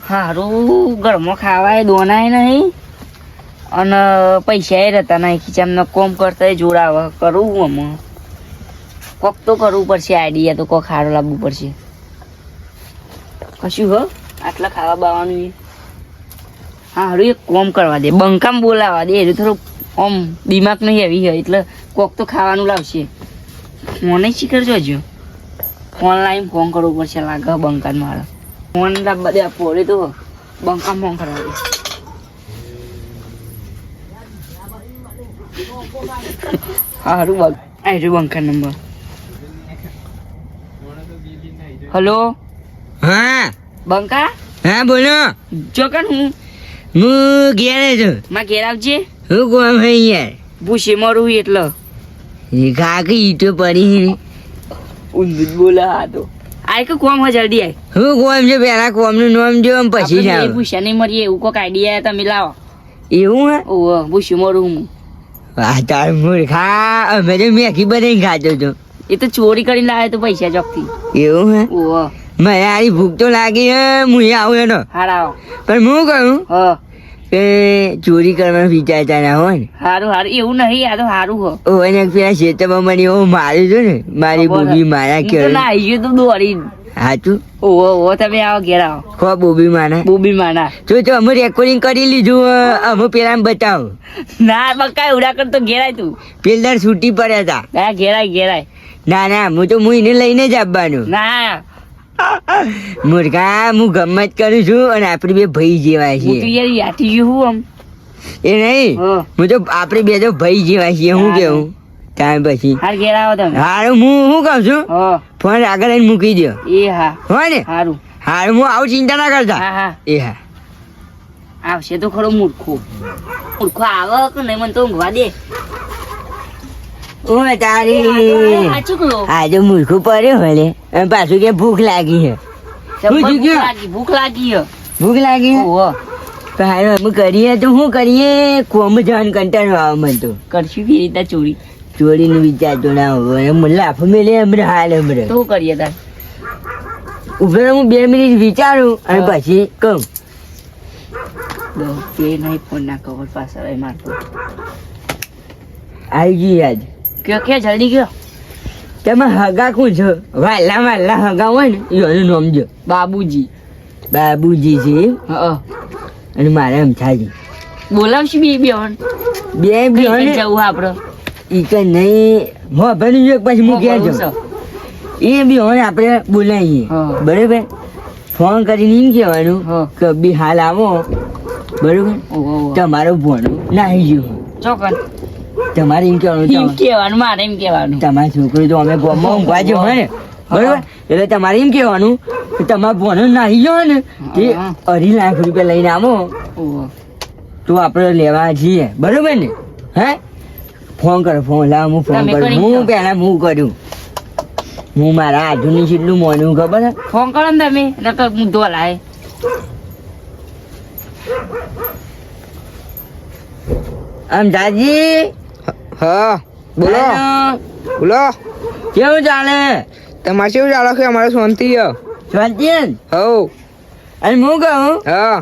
હારું ઘરમાં ખાવાય દોનાય નહીં અને પૈસા એ રહેતા નહીં ખીચામાં કોમ કરતા જોડાવે કરવું આમાં કોક તો કરવું પડશે આઈડિયા તો કોક હારો લાવવું પડશે કશું હો આટલા ખાવા બાવાનું એ હારું એક કોમ કરવા દે બંકામ બોલાવા દે એ થોડું આમ દિમાગ નહીં આવી હોય એટલે કોક તો ખાવાનું લાવશે ફોને શીખર જોજો ઓનલાઈન ફોન કરવું પડશે લાગે બંકાન મારે ફોન લાવવા દે પોરે તો બંકામ ફોન કરવા દે હારું બગ આયરું બંકા નંબર હલો હા બંકા હા બોલો ચોકન હું ઘેરે છું માં ઘેર આવજે હું કોમ હે યાર ભૂસે મારું એટલે એ કાકી ઈટો પડી ઊંધું બોલા આ તો આય કે કોમ હો જલ્દી આય હું કોમ છે પેલા કોમનું નામ જો પછી આપણે જાવ ભૂસા નહીં મરીએ એવું કોઈક આઈડિયા તમે લાવો એવું હે ઓહ ભૂસે મારું હું આ તાર મૂર્ખા અમે તો મેથી બનાવીને ખાતો હતો એ તો ચોરી કરીને લાવે તો પૈસા ચોકથી એવું હે ઓહ મને આરી ભૂખ તો લાગી હે હું આવું એનો હારા પણ હું કહું હ કે ચોરી કરવાનું વિચારતા ના હોય ને હારું હારું એવું નહીં આ તો હારું હો ઓ એને પેલા ખેતરમાં મને એવું માર્યું હતું ને મારી બોબી મારા તો કે ના આવી ગયું તું દોડી હાચું ઓહો ઓ તમે આવો ઘેર આવો ખો બોબી માના બુબી માના તો અમે રેકોર્ડિંગ કરી લીધું અમે પેલા બતાવો ના બકા ઉડા કર તો ઘેરાય તું પેલદાર છૂટી પડ્યા હતા ના ઘેરાય ના ના હું એને લઈને જ આવવાનું ના મૂર્ખા હું ગમત કરું છું અને આપણે બે ભાઈ જેવા હું તો છીએ યાર યાથી ગયું આમ એ નહીં હા. હું તો આપણે બે તો ભાઈ જેવા છીએ હું કેવું ત્યાં પછી હાર ઘેર આવો તમે હારું હું શું કહું છું હ ફોન આગળ લઈને મૂકી દો એ હા હો ને હારું હારું હું આવું ચિંતા ના કરતા હા હા એ હા આવશે તો ખરો મૂર્ખો આવે કે નહીં મને તો ઊંઘવા દે ઓ તારી સાચું કહો આજે મૂર્ખું પડ્યો હલે અને પાછું કે ભૂખ લાગી છે જબરજસ્ત ગયું? ભૂખ લાગી હે. ભૂખ લાગી છે? ઓહો તો હારું અમે કરીએ તો શું કરીએ કોમ જવાનું કંટાળો આવે મને તો કરશું કેવી રીતના ચોરી ચોરીનું વિચારતો ના હોય મને લાફો મેલે હમણાં હાલ હમણાં તો શું કરીએ તાર ઉભે રહો, હું 2 મિનિટ વિચારું અને હા. પછી કહું એ નહીં ફોન ના કવર પાછળ આવી મારતો આવી ગઈ યાદ કયો કે જલ્દી કયો તમે હગા કોણ છો વાલા હગા હોય ને એનું નામ જો બાબુજી બાબુજી છે એમ? હા અને મારા અમથાજી બોલાવશું બે બેન બે કઈ બી જવું આપડે ઈ કે નહીં હો ભણી જો પછી મૂકી આવજો એ બી હોય આપણે બોલાવીએ હા. બરોબર ફોન કરીને એમ કહેવાનું હા. કે બી હાલ આવો બરોબર ઓહો તમારું ભણું નાહી ગયું ચોકન તમારે એમ કહેવાનું એમ કેવાનું મારે એમ કેવાનું તમારી છોકરી તો અમે ગામમાં ઊંઘવા જ હોય ને બરોબર એટલે તમારે એમ કહેવાનું કે તમારા ભણું નાહી ગયો ને તે હા. 2.5 લાખ રૂપિયા લઈને આવો ઓહો તો આપણે લેવા જઈએ બરોબર ને હે ફોન કરો ફોન લાવ હું ફોન તમે કરું કરી હું દો. પહેલા હું કર્યું હું મારા આજુની કેટલું મોનું ખબર છે ફોન કરો ને તમે નકર હું ધોલાય આમ દાદી હા બોલો બોલો કેવું ચાલે તમારે કેવું ચાલે છે અમારે શાંતિ છે શાંતિ ને? હવ અને હું કહું હા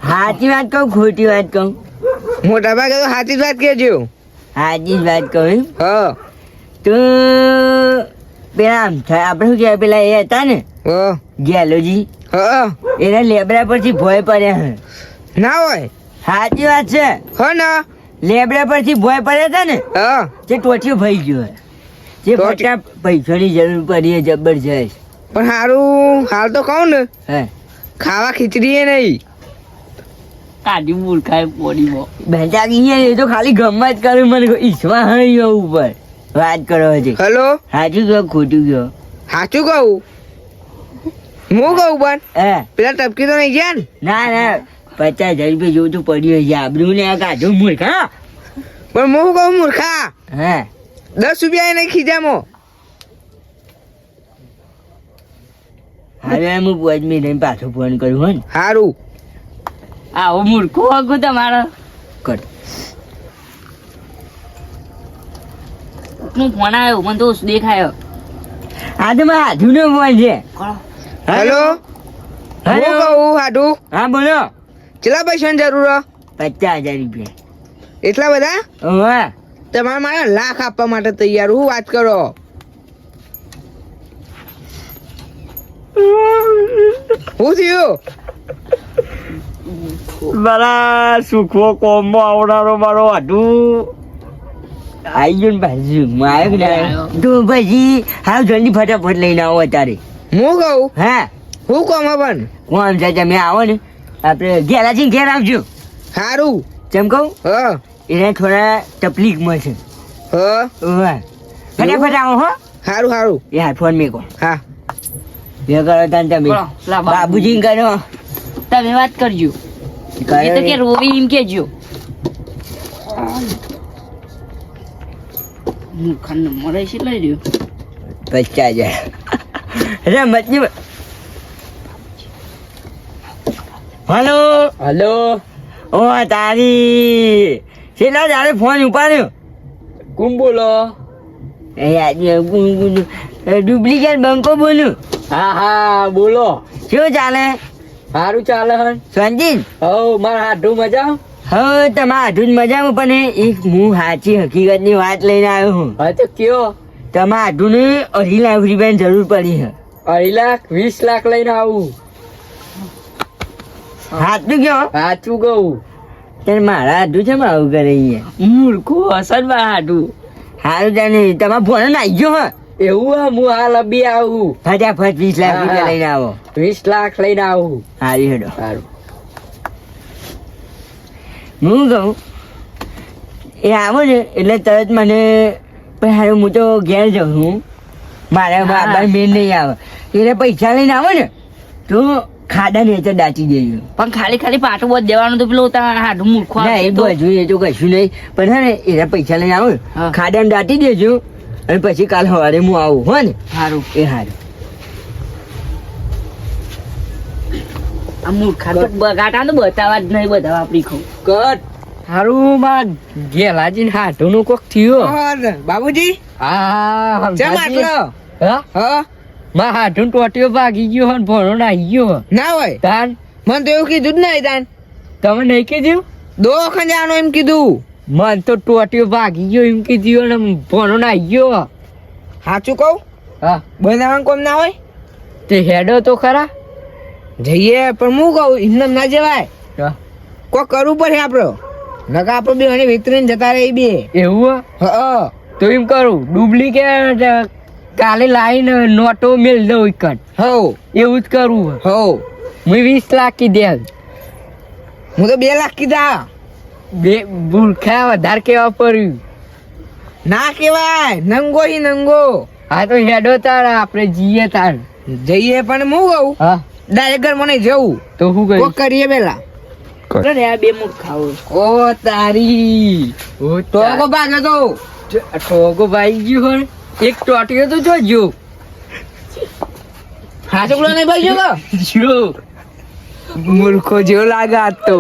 સાચી વાત કહું ખોટી વાત કહું મોટા ભાગે તો સાચી જ વાત કહેજો સાચી જ વાત કહું એમ? હા તો પેલા આમ થાય આપણે શું કહેવાય પેલા એ હતા ને હા ગેલોજી હા એના લેબડા પરથી ભોય પડ્યા હે ના હોય સાચી વાત છે હા ના લેબડા પરથી ભોય પડ્યા હતા ને હા જે ટોટીઓ ભઈ ગયો હે જે ટોટી- ફટા પૈસાની જરૂર પડી હે જબરજસ્ત પણ સારું હાલ તો કહું ને હે ખાવા ખીચડી એ નહીં કાઢી મૂર્ખાય પોડીમાં બેટા એ તો ખાલી ગમત જ કરે મને ઈચ્છવા હઈ ઉપર વાત કરો હજી હલો સાચું કહો ખોટું કહો સાચું કહું હું કહું પણ હે પેલા ટપકી તો નહીં ગયા ને ના ના 50,000 રૂપિયા જેવું તો પડ્યું હશે આબરૂ ને આ કાઢો મૂર્ખા પણ હું કહું મૂર્ખા હે 10 રૂપિયા એ નહીં ખીજામાં હવે હું 5 મિનિટ રહીને પાછો ફોન કરું હો ને સારું આવો મૂર્ખો હગો તમારો કર હું ફોન આવ્યો મને તો દેખાયો આ તો મારા હાથું નો ફોન છે હેલો હું કહું હાડું હા બોલો કેટલા પૈસાની જરૂર હે? 50,000 રૂપિયા એટલા બધા ઓવા તમારે મારે લાખ આપવા માટે તૈયાર હું વાત કરો શું થયું મારા સુખવો કોમો આવનારો મારો આટું આઈ ગયો ને બાજુ આવ્યો કે ના તો પછી હાવ જલ્દી ફટાફટ લઈને આવો અત્યારે હું કહું હા હું કહું પણ કોણ છે તમે આવો ને આપણે ઘેરાજી ઘેર આવજો સારું જેમ કહું હ એને થોડા તકલીફમાં છે હ ઓવા ફટાફટ આવો હો સારું સારું યાર ફોન મેકો હા બે કરો તાન તમે બોલો, લા બાબુજી કરો તમે વાત કરજો એ તો કે રોવી એમ કેજો મૂર્ખાનો નંબર હશે લઈ રહ્યો 50,000 અરે મતલબ હલો હલો ઓ તારી કેટલા તારે ફોન ઉપાડ્યો કોણ બોલો ડુપ્લિકેટ બંકો બોલું હા હા બોલો શું ચાલે સારું ચાલે હન સંજીન હવ મારા હાડું મજા હવે તમારા હાથું જ મજામાં પણ એક હું સાચી હકીકતની વાત લઈને આવ્યો હું હા તો કયો તમારા હાથું ને 2.5 લાખ રૂપિયાની જરૂર પડી છે 2.5 લાખ 20 લાખ લઈને આવું હાથું કયો સાચું કહું ત્યારે મારા હાથું છે આવું કરે અહીંયા મૂર્ખો અસર બા હાડું સારું જાણે તમારા ફોન આવી ગયો હા એવું હે હું હાલ અબી આવું ફટાફટ 20 લાખ રૂપિયા લઈને આવો 20 લાખ લઈને આવું હારી હેડો સારું હું કહું એ આવો ને એટલે તરત મને પછી હારું હું તો ઘેર જાઉં છું મારા બાબા મેન નહીં આવે એટલે પૈસા લઈને આવો ને તો ખાડા ને તો દાટી દેજો પણ ખાલી ખાલી પાટું બોધ દેવાનું તો પેલું તાર હાડું મૂર્ખો ના એ બધું એ તો કશું નહીં પણ હે ને એના પૈસા લઈને આવો ને હા. ખાડાને દાટી દેજો અને પછી કાલ સવારે હું આવું હો ને સારું એ હારું આ મૂર્ખા તો બગાટા તો બતાવા જ નહીં બધા વાપરી ખાઉં કટ હારું માં ગેલાજી હાટું નું કોક થયું બાબુજી હા ચમ આટલો હા હા માં હાટું ટોટીઓ ભાગી ગયો હન ભણો નાહી ગયો ના હોય તાન મને તો એવું કીધું જ નહીં તાન તમે નહીં કીધું દવાખાને જવાનું એમ કીધું મન તો ટોટીઓ ભાગી ગયો એમ કીધું ને ભણો નાહી ગયો સાચું કહું હા બનાવવાનું કોમ ના હોય તે હેડો તો ખરા જઈએ પણ હું કહું એમને ના જવાય હા. કોઈ કરવું પડે આપડે નકા આપડે બે અને વિતરીને જતા રહી બે એવું હે? હા તો એમ કરું ડુપ્લિકેટ કાલે લાવીને નોટો મેળ દઉં એકટ હવ એવું જ કરવું હે. હવ હું 20 લાખ કીધે હું તો 2 લાખ કીધા બે ભૂલખા વધારે કેવા પડ્યું ના કેવાય નંગો હી નંગો હા તો હેડો તાર આપણે જઈએ તાર જઈએ પણ હું કહું હા ડાયરેક્ટ ઘર મને જવું તો શું કોક કરીશ કરીએ પેલા અરે આ બે મૂર્ખાઓ ઓ તારી ઓ તો કો ભાગે તો ટોગો ભાઈ ગયો હોય એક ટોટિયો તો જોજો હા છોકરો નહીં ભાઈ જો જો મૂર્ખો જેવો લાગે આજ તો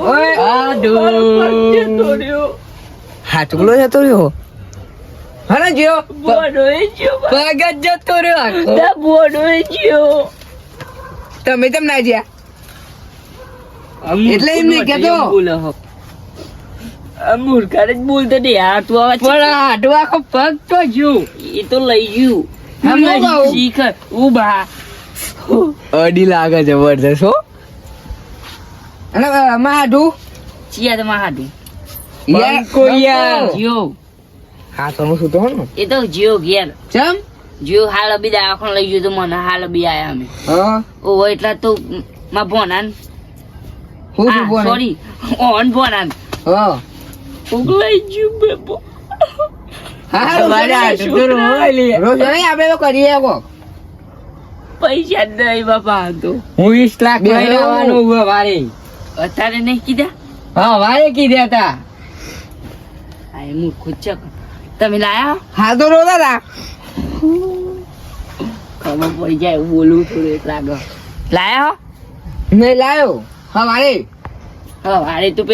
ઓય હા છોકરો જતો રહ્યો હા ને જ્યો પગ જ જતો રહ્યો આખો. તમે તેમ ના જ્યા એટલે એમ નહીં કહેતો. મૂર્ખા જ બોલતો દે યાર તું આવા પણ આ હાડો આખો પગ તો જો એ તો લઈ ગયું હું કહું? શીખ ઉભા અડી લાગે જબરદસ્ત હો અને માઢું ચિયા તમારા હાડું બંકો યાર. જીઓ હા તો હું શું તો ને એ તો જીઓ ઘેર ચમ જીઓ હાલ અબી દવાખાને લઈ ગયો તો મને હાલ અબી આયા અમે હા ઓહો એટલા તો માં ભોનાન હું શું બોલે સોરી ઓન ભોનાન હા ઉગલાઈ ગયું બેબો હા તમારે હાડું તો રોય લે. રોજ નહીં આપણે તો કરીએ કોક પૈસા જ નહીં બાપા તો હું 20 લાખ બે લઈને આવવાનું ઉભો વારે અત્યારે નહીં કીધા હા વારે કીધા તા આ એ મૂર્ખો ચક તમે લાયા હા તો રોતા હતા ખબર પડી જાય એવું બોલવું થોડું એક લાગે લાયા હો નહીં લાયો હા મારે અરે તું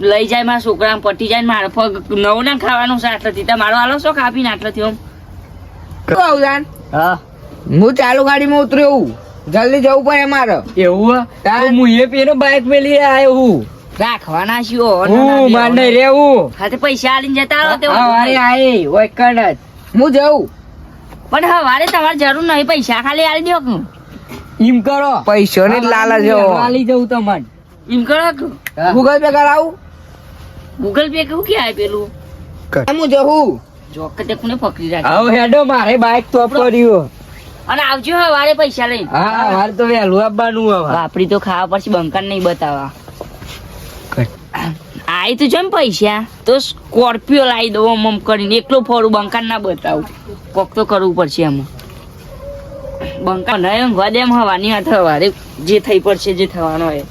લઈ જાય મારા છોકરા પટી જાય ને મારા પગ નવું ના ખાવાનું છે આટલાથી તમારો હાલો શો કાપીને આટલાથી આમ શું આવું જાન હા હું ચાલુ ગાડીમાં ઉતર્યો જલ્દી જવું પડે મારે એવું તાર? તો હું એ પેલો બાઇક મેલી આવ્યો હું રાખવાના છીએ હું માર નહીં રેવું હાથે પૈસા આલીને જતા રહો તે હવારે આઈ વૈકણ જ હું જઉં પણ હવારે તમારે જરૂર નહીં પૈસા ખાલી આલી દો કે. એમ કરો પૈસા ને લાલા જવો આલી જવું તમને એમ કરો કે. ગૂગલ પે કરાવું ગૂગલ પે કેવું ક્યાં પેલું હું જવું જોક તે કોને પકડી રાખે હવે હેડો મારે બાઇક તો પડ્યું અને આવજો હવારે પૈસા લઈને હા મારે તો વહેલું આપવાનું હવે બાપરી તો ખાવા પછી બંકન નહીં બતાવવા આઈ તો જેમ પૈસા તો સ્કોર્પિયો લાવી દો આમ કરીને એકલો ફોડું બંકન ના બતાવું કોક તો કરવું પડશે એમાં બંકન નહીં ઊંઘવા દે એમ હવાની હાથ હવારે જે થઈ પડશે જે થવાનો હોય